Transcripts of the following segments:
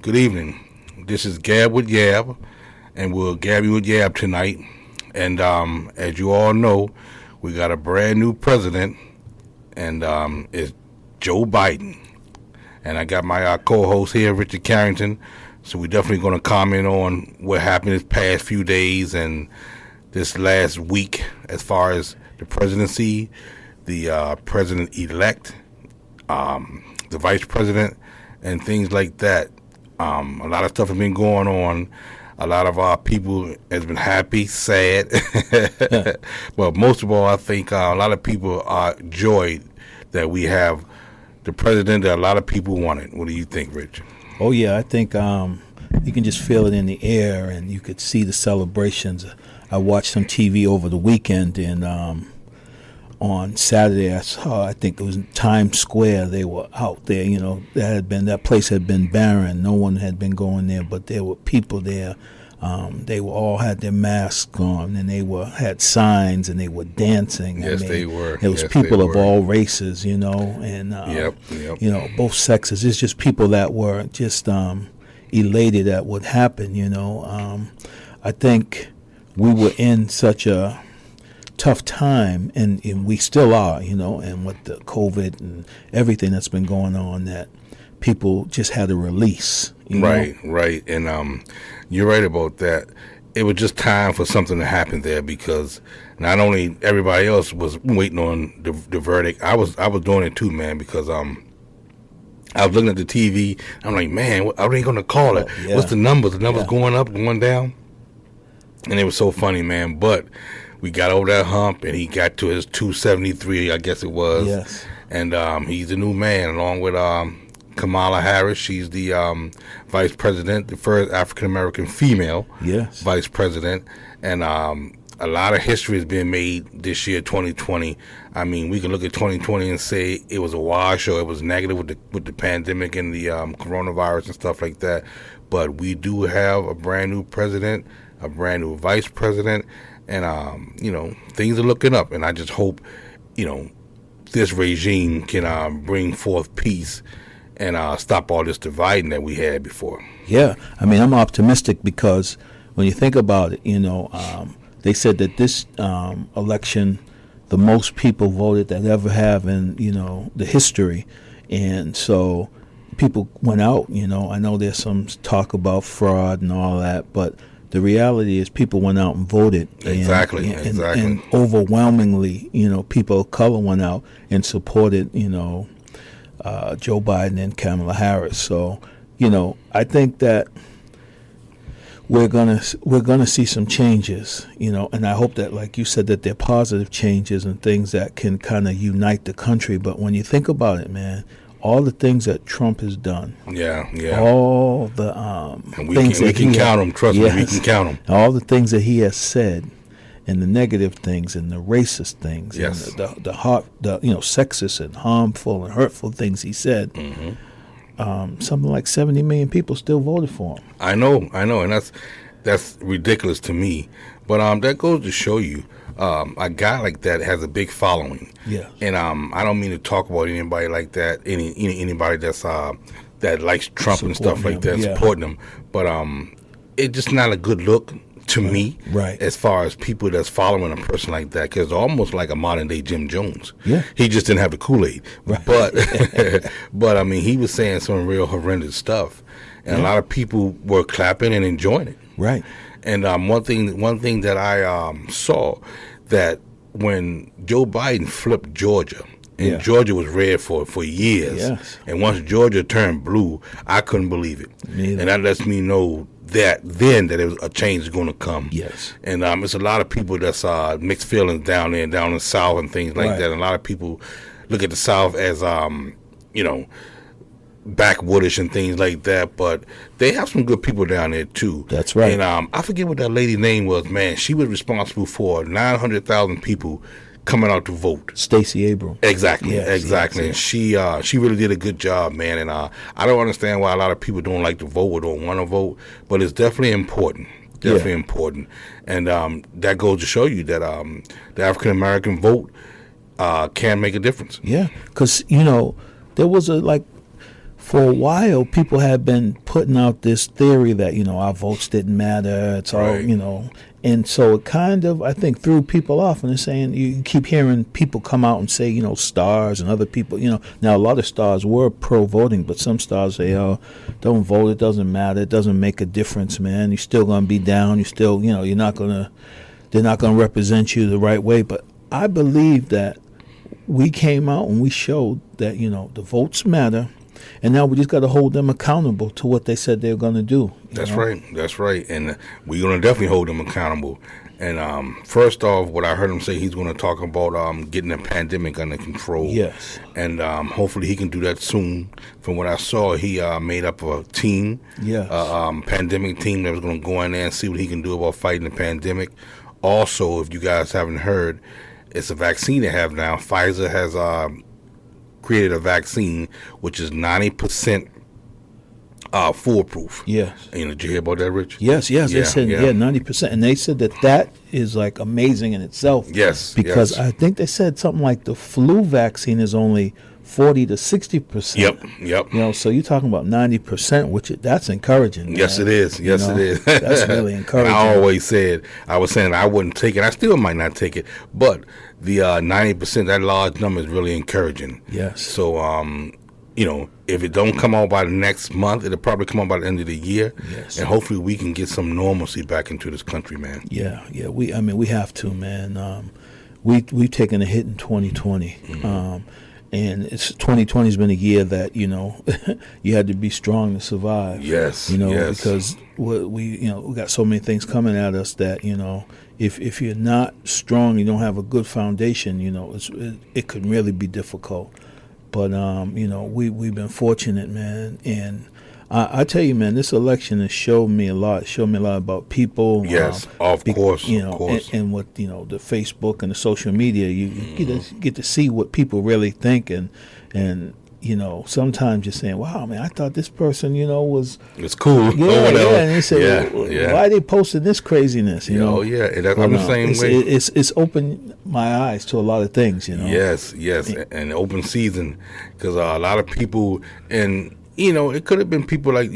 Good evening. This is Gab with Yab, and we'll gab you with Yab tonight. And as you all know, we got a brand new president, and it's Joe Biden. And I got my co-host here, Richard Carrington. So we're definitely going to comment on what happened this past few days and this last week as far as the presidency, the president-elect, the vice president, and things like that. A lot of stuff has been going on. A lot of our people has been happy, sad. But most of all, I think a lot of people are joyed that we have the president that a lot of people wanted. What do you think, Rich? Oh, yeah, I think you can just feel it in the air, and you could see the celebrations. I watched some TV over the weekend, and on Saturday I think it was in Times Square. They were out there, that place had been barren. No one had been going there, but there were people there. They were all had their masks on, and they had signs, and they were dancing. Yes, they were. It was people of all races, and both sexes. It's just people that were just elated at what happened. I think we were in such a tough time, and we still are, and with the COVID and everything that's been going on, that people just had a release. Right. And you're right about that. It was just time for something to happen there, because not only everybody else was waiting on the verdict, I was doing it too, man, because I was looking at the TV. I'm like, man, what are they going to call it? Yeah. What's the numbers? The numbers going up, going down? And it was so funny, man. But we got over that hump, and he got to his 273, I guess it was. Yes. And he's the new man, along with Kamala Harris. She's the vice president, the first African-American female vice president. And a lot of history has been made this year, 2020. I mean, we can look at 2020 and say it was a wash, or it was negative with the pandemic and the coronavirus and stuff like that. But we do have a brand new president, a brand new vice president, and things are looking up. And I just hope this regime can bring forth peace and stop all this dividing that we had before. Yeah, I mean, I'm optimistic, because when you think about it, they said that this election, the most people voted that ever have in the history, and so people went out. I know there's some talk about fraud and all that, but the reality is people went out and voted. Exactly. And overwhelmingly, people of color went out and supported, Joe Biden and Kamala Harris. So, I think that we're gonna see some changes, and I hope that, like you said, that they're positive changes and things that can kind of unite the country. But when you think about it, man, all the things that Trump has done, all the things we can count them. Trust me, we can count them. All the things that he has said, and the negative things, and the racist things, and the sexist and harmful and hurtful things he said. Mm-hmm. Something like 70 million people still voted for him. I know, and that's ridiculous to me. But that goes to show you, a guy like that has a big following. Yeah. And I don't mean to talk about anybody like that, anybody that's that likes Trump and stuff like that, supporting him. But it's just not a good look to me, right? As far as people that's following a person like that, because almost like a modern day Jim Jones. Yeah, he just didn't have the Kool-Aid, right. but I mean, he was saying some real horrendous stuff, and a lot of people were clapping and enjoying it, right? And one thing that I saw, that when Joe Biden flipped Georgia, and Georgia was red for years, and once Georgia turned blue, I couldn't believe it, and that lets me know that it was a change is going to come. Yes. And it's a lot of people that's mixed feelings down in the South and things like that. And a lot of people look at the South as backwoodish and things like that, but they have some good people down there too. That's right. And I forget what that lady's name was, man. She was responsible for 900,000 people coming out to vote. Stacey Abrams. Exactly. Yes. And she really did a good job, man. And I don't understand why a lot of people don't like to vote or don't want to vote, but it's definitely important. Important. And that goes to show you that the African American vote can make a difference. Yeah, because there was for a while, people have been putting out this theory that, our votes didn't matter. It's all, Right. And so it kind of, I think, threw people off. And they're saying, you keep hearing people come out and say, stars and other people, Now, a lot of stars were pro-voting, but some stars say, oh, don't vote. It doesn't matter. It doesn't make a difference, man. You're still going to be down. You're still, you're not going to, they're not going to represent you the right way. But I believe that we came out and we showed that, the votes matter. And now we just got to hold them accountable to what they said they were going to do. That's right. That's right. And we're going to definitely hold them accountable. And first off, what I heard him say, he's going to talk about getting the pandemic under control. Yes. And hopefully he can do that soon. From what I saw, he made up a team, Yes. pandemic team that was going to go in there and see what he can do about fighting the pandemic. Also, if you guys haven't heard, it's a vaccine they have now. Pfizer has created a vaccine which is 90% foolproof. Yes. Did you hear about that, Rich? Yes. Yeah, They said, yeah. 90%. And they said that is like amazing in itself. Yes. Because yes. I think they said something like the flu vaccine is only 40 to 60%. Yep. So you're talking about 90%, that's encouraging. Yes, man. it is. Yes, it is. That's really encouraging. And I always said, I was saying I wouldn't take it. I still might not take it. But the 90%, that large number is really encouraging. Yes. So, if it don't come out by the next month, it'll probably come out by the end of the year. Yes. And hopefully we can get some normalcy back into this country, man. Yeah. We have to, man. We've taken a hit in 2020. Mm-hmm. And 2020 has been a year that you had to be strong to survive. Yes, because we got so many things coming at us that if you're not strong, you don't have a good foundation. It could really be difficult. But we've been fortunate, man, and I tell you, man, this election has showed me a lot. Showed me a lot about people. Yes, of course. And what the Facebook and the social media, you get to see what people really think, and sometimes you're saying, wow, man, I thought this person, was it's cool. yeah, or whatever. and they say, why are they posting this craziness? And I'm the same way. It's opened my eyes to a lot of things. Yes, and open season, because a lot of people and. It could have been people like,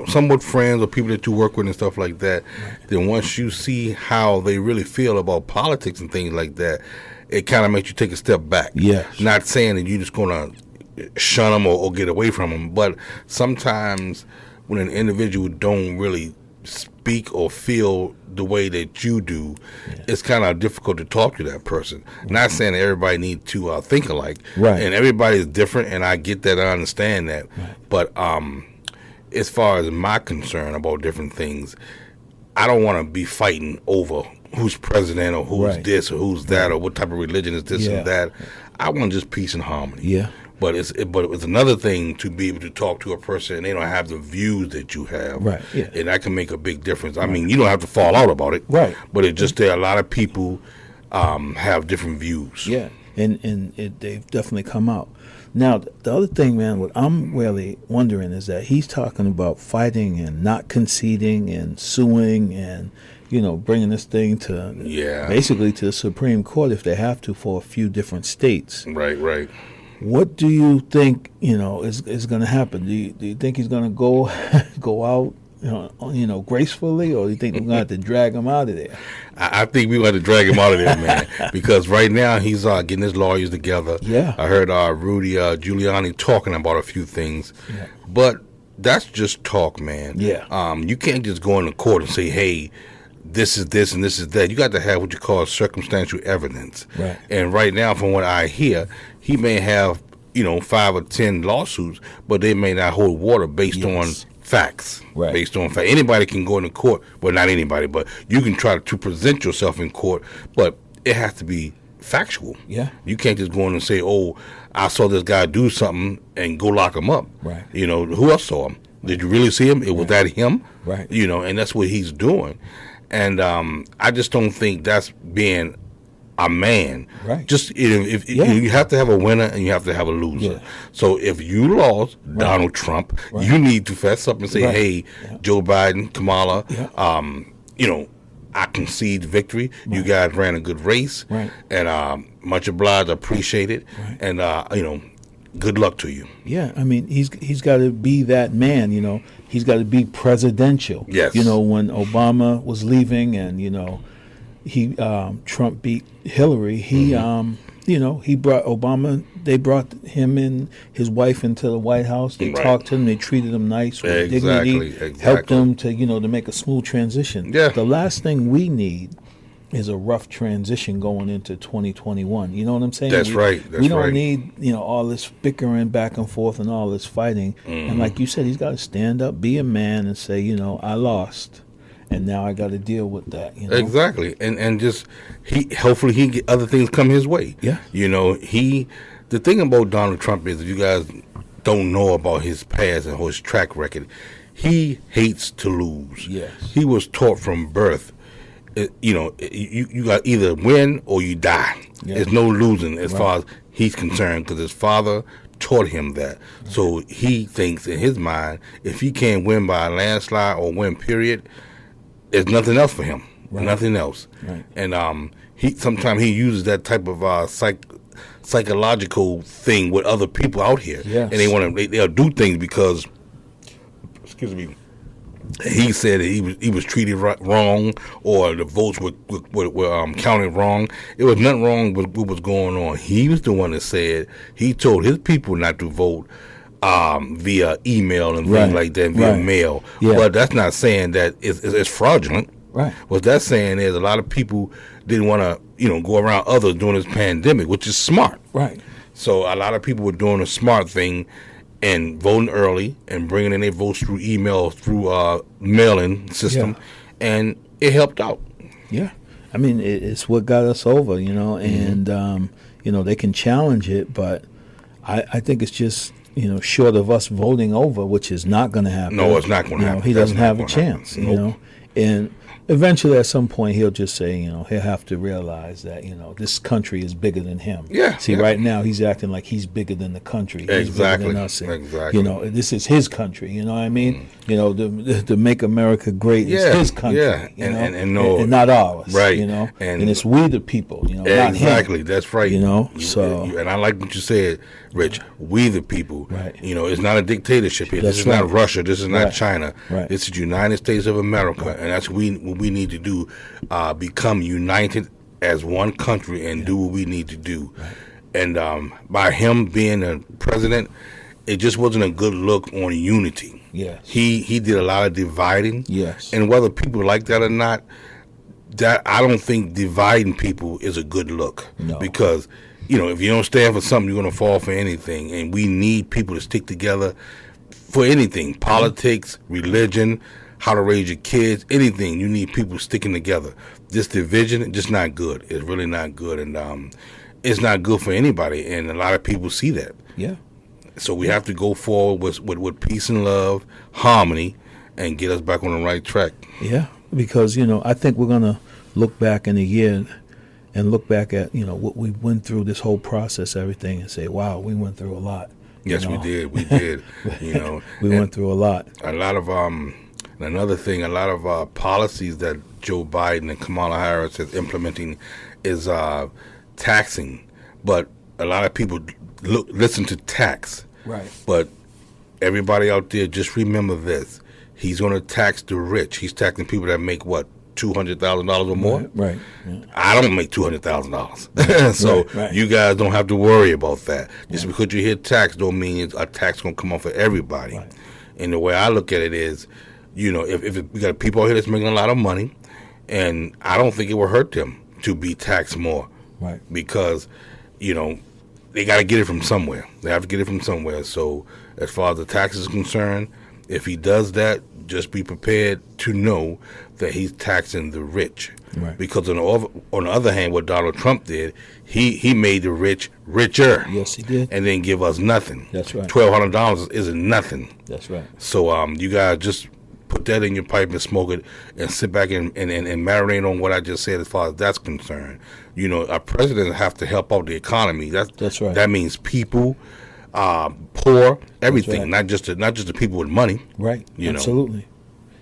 somewhat friends or people that you work with and stuff like that. Right. Then once you see how they really feel about politics and things like that, it kind of makes you take a step back. Yes. Not saying that you're just going to shun them or get away from them, but sometimes when an individual don't really speak or feel the way that you do, it's kind of difficult to talk to that person. Not saying that everybody needs to think alike, right? And everybody is different, and I get that, I understand that. Right. But as far as my concern about different things, I don't want to be fighting over who's president or who's this or who's that or what type of religion is this and that. I want just peace and harmony. Yeah. But it's another thing to be able to talk to a person and they don't have the views that you have. Right. Yeah. And that can make a big difference. I mean, you don't have to fall out about it. Right. But it's just that a lot of people have different views. Yeah. And they've definitely come out. Now, the other thing, man, what I'm really wondering is that he's talking about fighting and not conceding and suing and, bringing this thing to basically to the Supreme Court if they have to for a few different states. Right. What do you think, is going to happen? Do you think he's going to go out, gracefully, or do you think we're going to have to drag him out of there? I think we're going to drag him out of there, man, because right now he's getting his lawyers together. Yeah. I heard Rudy Giuliani talking about a few things, but that's just talk, man. Yeah. You can't just go into court and say, hey, this is this and this is that. You got to have what you call circumstantial evidence. Right. And right now, from what I hear, he may have, 5 or 10 lawsuits, but they may not hold water based on facts. Right. Based on fact. Anybody can go into court. Well, not anybody, but you can try to present yourself in court, but it has to be factual. Yeah. You can't just go in and say, oh, I saw this guy do something and go lock him up. Right. Who else saw him? Did you really see him? Was that him? Right. And that's what he's doing. And I just don't think that's being a man. Right. Just if you have to have a winner and you have to have a loser. Yeah. So if you lost Donald Trump, you need to fess up and say, hey, Joe Biden, Kamala, I concede victory. You guys ran a good race. Right. And much obliged, appreciate it. Right. And good luck to you. Yeah, I mean, he's got to be that man, you know. He's got to be presidential. Yes. You know, when Obama was leaving and, you know, he Trump beat Hillary, he you know, he brought Obama, they brought him and his wife into the White House. They Right. talked to him, they treated him nice with Exactly, dignity, helped exactly. him to, you know, to make a smooth transition. Yeah. The last thing we need is a rough transition going into 2021. You know what I'm saying? That's right, that's we don't right. need, you know, all this bickering back and forth and all this fighting. And like you said, he's got to stand up, be a man, and say, you know, I lost, and now I got to deal with that. You know? Exactly, and just hopefully he get other things come his way. Yeah. You know, the thing about Donald Trump is, if you guys don't know about his past and his track record, he hates to lose. Yes. He was taught from birth. You know, you got either win or you die. Yeah. There's no losing as Right. far as he's concerned, because his father taught him that. So he thinks in his mind, if he can't win by a landslide or win period, there's nothing else for him. Right. Nothing else. Right. And sometimes he uses that type of psychological thing with other people out here. Yes. And they'll do things because, excuse me, he said that he was treated wrong, or the votes were counted wrong. It was nothing wrong with what was going on. He was the one that said he told his people not to vote via email and things Right. like that, via Right. mail. Yeah. But that's not saying that it's fraudulent. Right. What that's saying is a lot of people didn't want to, you know, go around others during this pandemic, which is smart. Right. So a lot of people were doing a smart thing and voting early and bringing in their votes through email, through mail-in system, Yeah. and it helped out. Yeah. I mean, it's what got us over, you know, and, you know, they can challenge it, but I think it's just, you know, short of us voting over, which is not going to happen. No, it's not gonna You know, happen. He That's doesn't not have a gonna happen. chance, Nope. you know, and eventually at some point he'll just say, you know, he'll have to realize that, you know, this country is bigger than him. Yeah, See, yeah. right now he's acting like he's bigger than the country. He's Exactly, bigger than us. And, exactly. You know, this is his country. You know what I mean? You know, to make America great is Yeah, his country. yeah, You and- know? and no- and not ours. Right, You know, and- and it's we the people. You know, not Exactly, him. that's right. You know, so- and I like what you said, Rich. We the people. Right. You know, it's not a dictatorship here. That's This is not right. Russia. This is not Right. China. Right. This is United States of America, and that's what we need to do. Become united as one country and do what we need to do. And by him being a president, it just wasn't a good look on unity. Yes. He did a lot of dividing. Yes. And whether people like that or not, that I don't think dividing people is a good look. No. Because, you know, if you don't stand for something, you're going to fall for anything. And we need people to stick together for anything. Politics, religion, how to raise your kids, anything. You need people sticking together. This division is just not good. It's really not good. And it's not good for anybody. And a lot of people see that. Yeah. So we have to go forward with peace and love, harmony, and get us back on the right track. Yeah. Because, you know, I think we're going to look back in a year and look back at, you know, what we went through, this whole process, everything, and say, wow, we went through a lot. you Yes, know? we did. We did. You know, We And went through a lot. a lot of another thing. A lot of policies that Joe Biden and Kamala Harris is implementing is taxing. But a lot of people listen to tax. Right. But everybody out there, just remember this: he's going to tax the rich. He's taxing people that make what, $200,000 or more. Right. Yeah. I don't make $200,000, so Right. you guys don't have to worry about that. Just because you hear tax, don't mean a tax gonna come off for everybody. Right. And the way I look at it is, you know, if we got people out here that's making a lot of money, and I don't think it will hurt them to be taxed more, Right. because, you know, they got to get it from somewhere. They have to get it from somewhere. So as far as the taxes is concerned, if he does that, just be prepared to know that he's taxing the rich. Right. Because on the other hand, what Donald Trump did, he made the rich richer. Yes, he did. And then give us nothing. That's right. $1,200 isn't nothing. That's right. So you guys just put that in your pipe and smoke it and sit back and marinate on what I just said as far as that's concerned. You know, our president have to help out the economy. That's right. That means people, poor, everything, right. not just the people with money. Right. You know. Absolutely.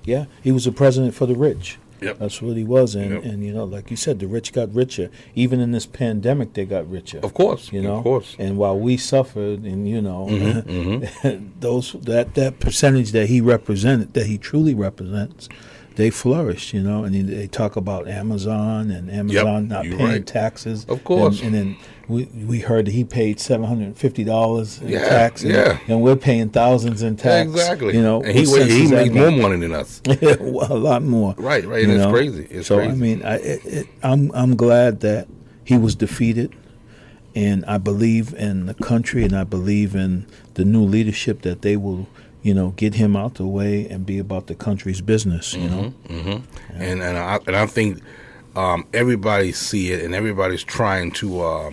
Yeah. He was the president for the rich. Yep. That's what he was. And, Yep. and, you know, like you said, the rich got richer. Even in this pandemic, they got richer. Of course. You know, Of course. and while we suffered, and you know, Mm-hmm. that percentage that he represented, that he truly represents, they flourished. You know, and they talk about Amazon and Amazon not you're paying right. taxes. Of course. and then we heard that he paid $750 in Yeah, taxes, yeah. and we're paying thousands in tax. Exactly. You know, and what sense he does that makes make? more money than us. A lot more. Right. you And it's know? crazy. It's So crazy. I mean, I'm glad that he was defeated, and I believe in the country, and I believe in the new leadership that they will, you know, get him out the way and be about the country's business. You know, And I think everybody see it, and everybody's trying to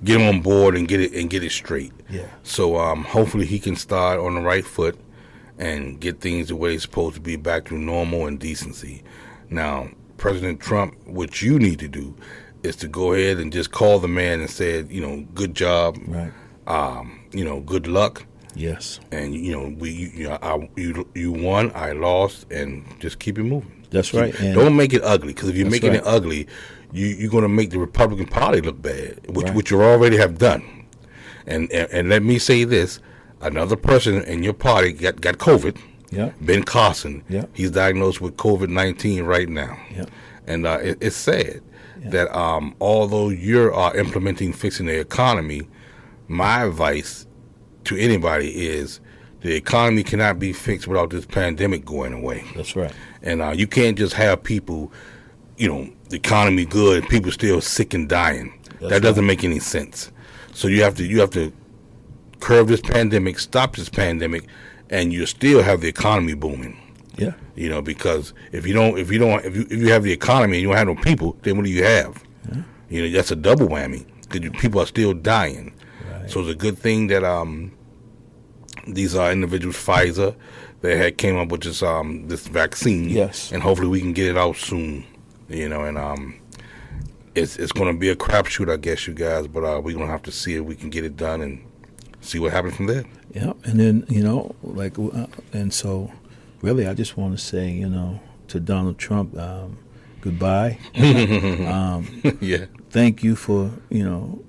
get him on board and get it straight. Yeah. So hopefully he can start on the right foot and get things the way it's supposed to be, back to normal and decency. Now, President Trump, what you need to do is to go ahead and just call the man and say, you know, good job, right? you know, good luck. Yes, And you won, I lost, and just keep it moving. that's right. And Don't make it ugly, because if you're That's making right. it ugly, you're going to make the Republican Party look bad, Right. which you already have done. And let me say this: another person in your party got COVID. yeah, Ben Carson. Yeah. He's diagnosed with COVID-19 right now. yeah, And it's sad that although you're implementing fixing the economy, my advice to anybody is the economy cannot be fixed without this pandemic going away. that's right. And you can't just have people, you know, the economy good and people still sick and dying. That's That doesn't make any sense. So you have to curb this pandemic, stop this pandemic, and you still have the economy booming. Yeah, You know, because if you have the economy and you don't have no people, then what do you have? You know, that's a double whammy, because people are still dying. right. So it's a good thing that these individuals, Pfizer, they had came up with this vaccine. Yes. And hopefully we can get it out soon. You know, and it's going to be a crapshoot, I guess, you guys. But we're going to have to see if we can get it done and see what happens from there. Yeah, and then, you know, like, and so, really, I just want to say, you know, to Donald Trump, goodbye. Yeah. Thank you for, you know,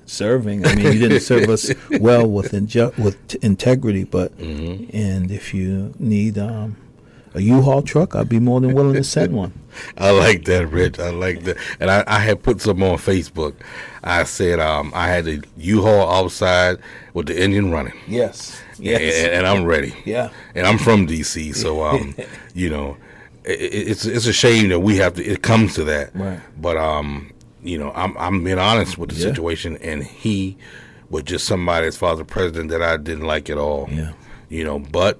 serving. I mean, you didn't serve us well with integrity, but and if you need a U-Haul truck, I'd be more than willing to send one. I like that, Rich. I like that. And I had put some on Facebook. I said I had the U-Haul outside with the engine running. Yes. And I'm ready. Yeah. And I'm from D.C., so you know, it's a shame that we have to. It comes to that. Right. But you know, I'm being honest with the Yeah. situation, and he was just somebody as far as the president that I didn't like at all. Yeah. You know, but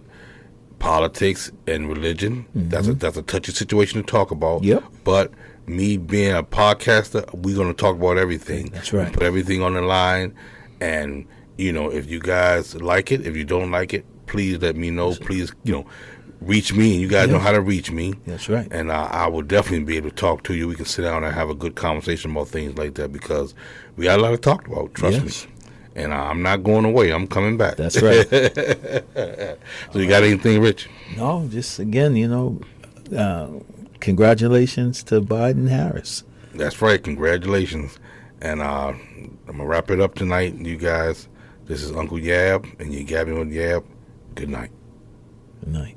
politics and religion, that's a touchy situation to talk about. Yep. But me being a podcaster, we're going to talk about everything. That's right. Put everything on the line. And, you know, if you guys like it, if you don't like it, please let me know. Please, you know, reach me. And you guys Yeah. know how to reach me. That's right. And I will definitely be able to talk to you. We can sit down and have a good conversation about things like that, because we got a lot to talk about. Trust Yes. me. And I'm not going away. I'm coming back. That's right. So you got anything, Rich? No, just again, you know, congratulations to Biden Harris. That's right. Congratulations. And I'm going to wrap it up tonight, you guys. This is Uncle Yab, and you're gabbing with Yab. Good night. Good night.